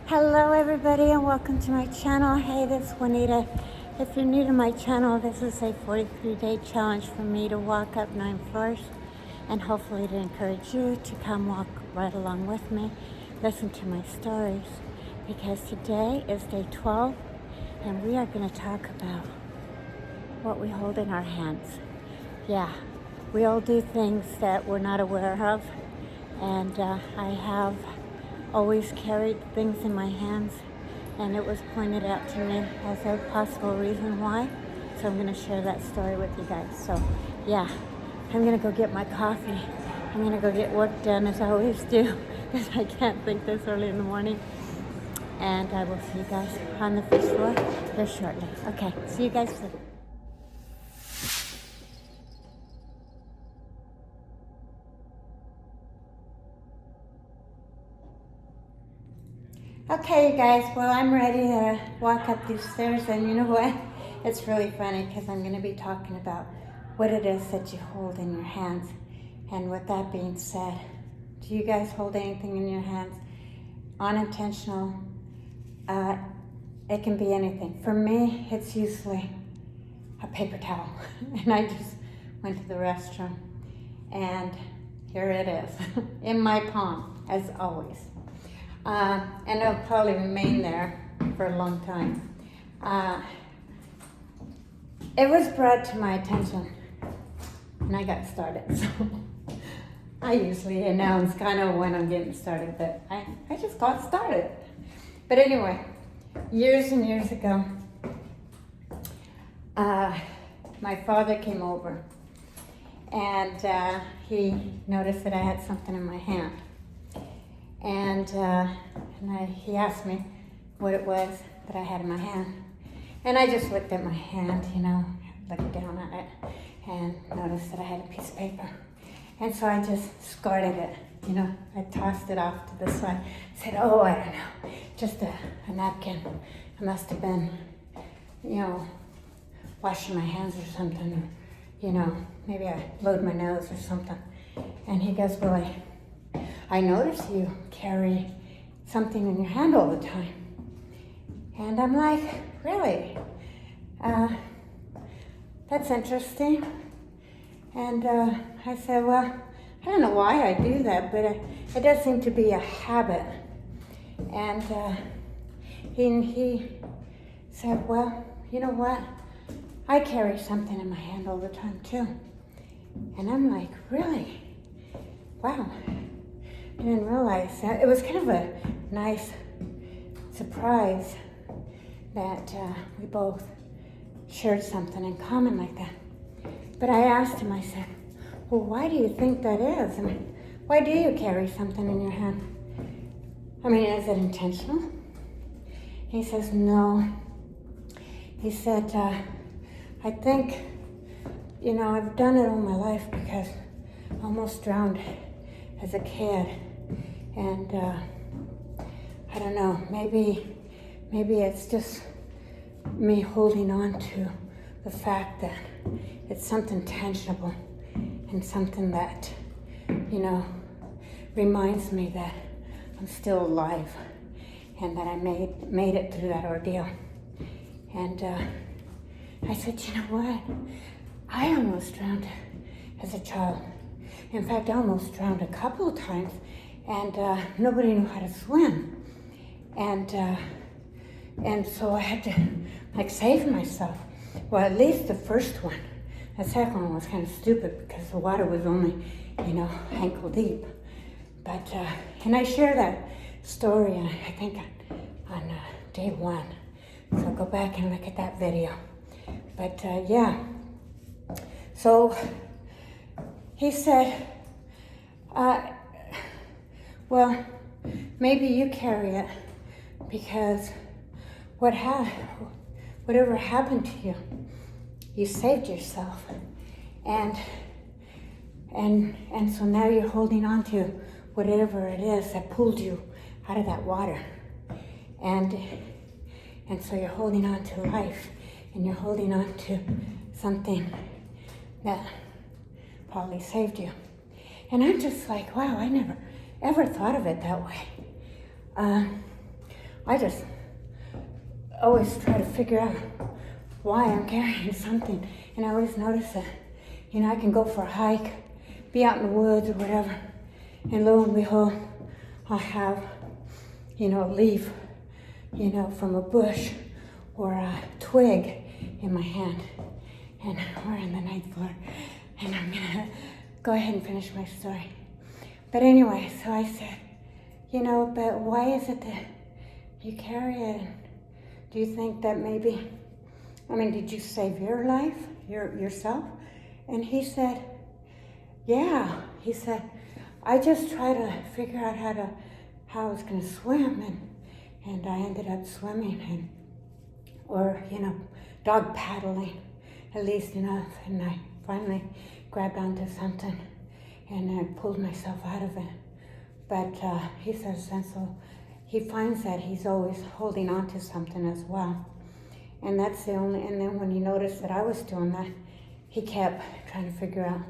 Hello everybody and welcome to my channel. Hey, this is Juanita. If you're new to my channel, this is a 43-day challenge for me to walk up 9 floors and hopefully to encourage you to come walk right along with me, listen to my stories, because today is day 12 and we are going to talk about what we hold in our hands. Yeah, we all do things that we're not aware of, and I have always carried things in my hands, and it was pointed out to me as a possible reason why. So I'm going to share that story with you guys. So yeah, I'm going to go get my coffee. I'm going to go get work done as I always do, because I can't think this early in the morning. And I will see you guys on the first floor here shortly. Okay, see you guys soon. Okay, you guys, well, I'm ready to walk up these stairs, and you know what? It's really funny because I'm going to be talking about what it is that you hold in your hands. And with that being said, do you guys hold anything in your hands? Unintentional. It can be anything. For me, it's usually a paper towel. And I just went to the restroom, and here it is in my palm, as always. And it'll probably remain there for a long time. It was brought to my attention, and I got started. So I usually announce kind of when I'm getting started, but I just got started. But anyway, years and years ago, my father came over, and he noticed that I had something in my hand. And he asked me what it was that I had in my hand. And I just looked at my hand, looked down at it, and noticed that I had a piece of paper. And so I just discarded it, I tossed it off to the side. Said, oh, I don't know, just a napkin. I must have been, washing my hands or something, or, maybe I blowed my nose or something. And he goes, well, I notice you carry something in your hand all the time. And I'm like, really? That's interesting. And I said, well, I don't know why I do that, but it does seem to be a habit. And he said, well, you know what? I carry something in my hand all the time too. And I'm like, really? Wow. I didn't realize that. It was kind of a nice surprise that we both shared something in common like that. But I asked him, I said, well, why do you think that is? I mean, why do you carry something in your hand? I mean, is it intentional? He says, no. He said, I think, I've done it all my life because I almost drowned as a kid. And I don't know, maybe it's just me holding on to the fact that it's something tangible and something that, reminds me that I'm still alive and that I made it through that ordeal. And I said, you know what? I almost drowned as a child. In fact, I almost drowned a couple of times, and nobody knew how to swim. And so I had to, save myself. Well, at least the first one. The second one was kind of stupid because the water was only, ankle deep. But, and I share that story, I think, on day 1. So go back and look at that video. But, yeah. So he said, well, maybe you carry it because whatever happened to you, you saved yourself. And so now you're holding on to whatever it is that pulled you out of that water. And so you're holding on to life, and you're holding on to something that probably saved you. And I'm just like, wow, I never ever thought of it that way. I just always try to figure out why I'm carrying something, and I always notice that, I can go for a hike, be out in the woods or whatever, and lo and behold, I have, a leaf, from a bush or a twig in my hand, and we're on the 9th floor, and I'm gonna go ahead and finish my story. But anyway, so I said, but why is it that you carry it? Do you think that maybe, did you save your life, yourself? And he said, yeah. He said, I just try to figure out how I was gonna swim, and I ended up swimming or dog paddling, at least enough, and I finally grabbed onto something and I pulled myself out of it. But he says, and so he finds that he's always holding on to something as well. And that's the only, and then when he noticed that I was doing that, he kept trying to figure out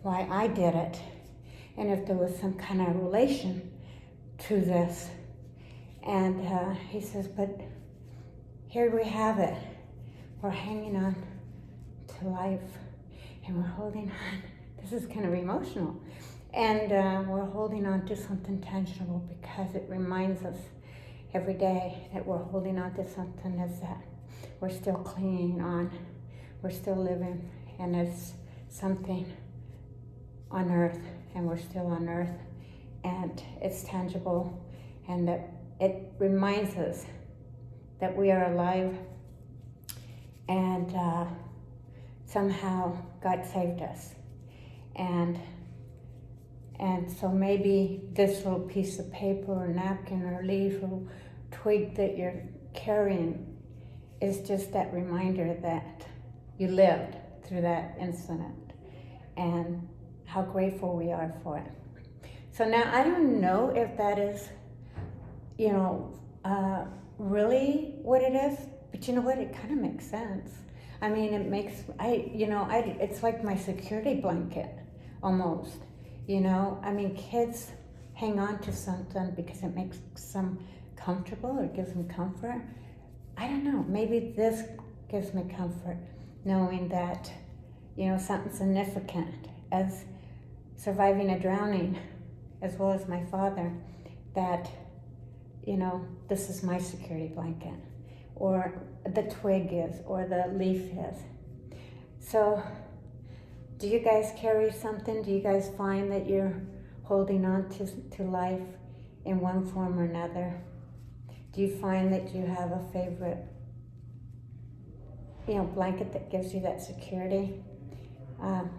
why I did it and if there was some kind of relation to this. And he says, but here we have it. We're hanging on to life and we're holding on. This is kind of emotional. And we're holding on to something tangible because it reminds us every day that we're holding on to something, is that we're still clinging on, we're still living, and it's something on earth, and we're still on earth, and it's tangible, and that it reminds us that we are alive, and somehow God saved us. And so maybe this little piece of paper or napkin or leaf or twig that you're carrying is just that reminder that you lived through that incident and how grateful we are for it. So now I don't know if that is, really what it is, but you know what? It kind of makes sense. It makes, it's like my security blanket almost. Kids hang on to something because it makes them comfortable or gives them comfort. I don't know, maybe this gives me comfort, knowing that, something significant as surviving a drowning, as well as my father, that, this is my security blanket, or the twig is, or the leaf is. So, do you guys carry something? Do you guys find that you're holding on to life in one form or another? Do you find that you have a favorite, blanket that gives you that security?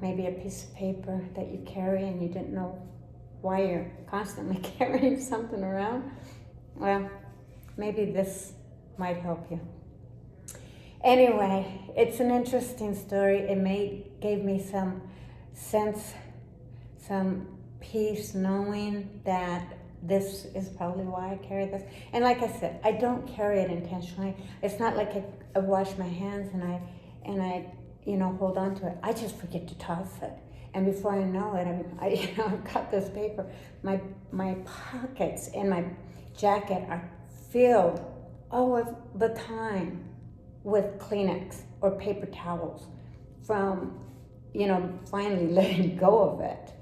Maybe a piece of paper that you carry and you didn't know why you're constantly carrying something around? Well, maybe this might help you. Anyway, it's an interesting story. It gave me some sense, some peace, knowing that this is probably why I carry this. And like I said, I don't carry it intentionally. It's not like I wash my hands and I hold on to it. I just forget to toss it. And before I know it, I've got this paper. My pockets in my jacket are filled all of the time with Kleenex or paper towels from, finally letting go of it.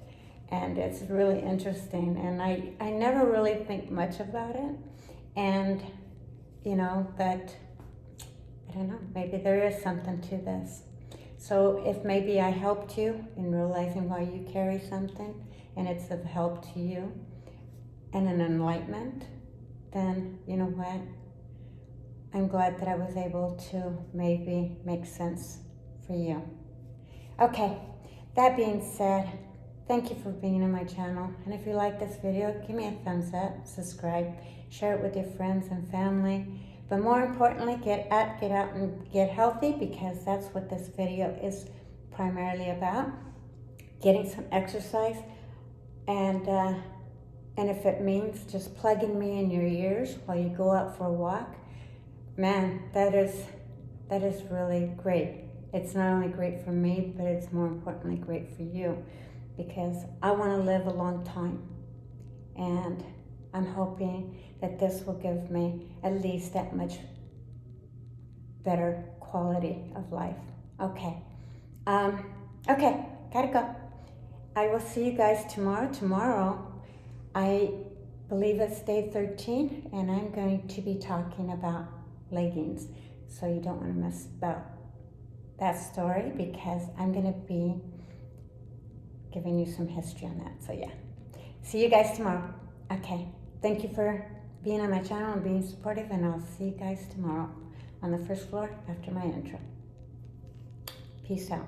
And it's really interesting. And I never really think much about it. And, but I don't know, maybe there is something to this. So if maybe I helped you in realizing why you carry something and it's of help to you and an enlightenment, then you know what? I'm glad that I was able to maybe make sense for you. Okay, that being said, thank you for being on my channel. And if you like this video, give me a thumbs up, subscribe, share it with your friends and family. But more importantly, get out and get healthy, because that's what this video is primarily about. Getting some exercise, and if it means just plugging me in your ears while you go out for a walk, man, that is really great. It's not only great for me, but it's more importantly great for you, because I want to live a long time, and I'm hoping that this will give me at least that much better quality of life. Okay. Okay, gotta go. I will see you guys tomorrow. Tomorrow, I believe it's day 13, and I'm going to be talking about leggings. So you don't want to miss about that story, because I'm going to be giving you some history on that. So yeah, see you guys tomorrow. Okay, thank you for being on my channel and being supportive, and I'll see you guys tomorrow on the first floor after my intro. Peace out.